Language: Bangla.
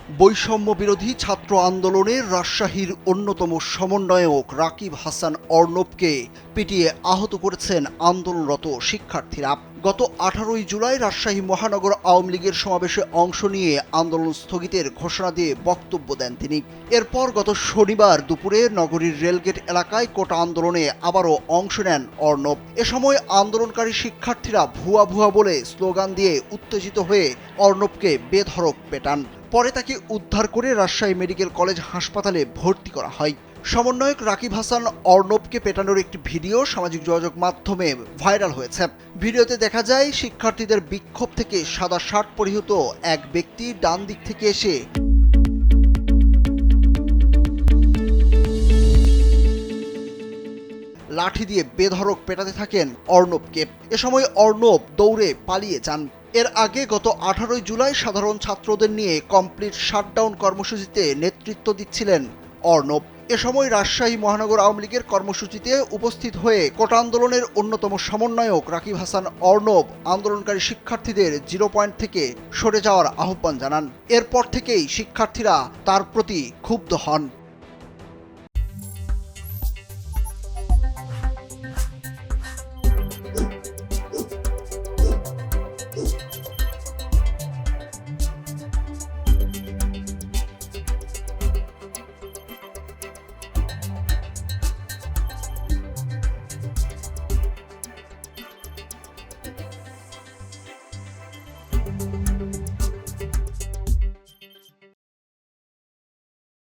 বৈষম্য বিরোধী ছাত্র আন্দোলনের রাজশাহীর অন্যতম সমন্বয়ক রাকিব হাসান অর্ণবকে পিটিয়ে আহত করেছেন আন্দোলনরত শিক্ষার্থীরা। গত 18ই জুলাই রাজশাহী মহানগর আওয়ামী লীগের সমাবেশে অংশ নিয়ে আন্দোলন স্থগিতের ঘোষণা দিয়ে বক্তব্য দেন তিনি। এরপর গত শনিবার দুপুরে নগরীর রেলগেট এলাকায় কোটা আন্দোলনে আবারও অংশ নেন অর্ণব। এ সময় আন্দোলনকারী শিক্ষার্থীরা ভুয়া ভুয়া বলে স্লোগান দিয়ে উত্তেজিত হয়ে অর্ণবকে বেধড়ক পেটান। পরে তাকে উদ্ধার করে রাজশাহী মেডিকেল কলেজ হাসপাতালে ভর্তি করা হয়। সমন্বয়ক রাকিব হাসান অর্ণবকে পেটানোর একটি ভিডিও সামাজিক যোগাযোগ মাধ্যমে ভাইরাল হয়েছে। ভিডিওতে দেখা যায় শিক্ষার্থীদের বিক্ষোভ থেকে সাদা শার্ট পরিহিত এক ব্যক্তি ডান দিক থেকে এসে লাঠি দিয়ে বেধড়ক পেটাতে থাকেন অর্ণবকে। এ সময় অর্ণব দৌড়ে পালিয়ে যান। এর আগে গত 18ই জুলাই সাধারণ ছাত্রদের নিয়ে কমপ্লিট শাটডাউন কর্মসূচিতে নেতৃত্ব দিচ্ছিলেন অর্ণব। এ সময় রাজশাহী মহানগর আওয়ামী লীগের কর্মসূচিতে উপস্থিত হয়ে কোটা আন্দোলনের অন্যতম সমন্বয়ক রাকিব হাসান অর্ণব আন্দোলনকারী শিক্ষার্থীদের 0 পয়েন্ট থেকে সরে যাওয়ার আহ্বান জানান। এরপর থেকেই শিক্ষার্থীরা তার প্রতি ক্ষুব্ধ হন।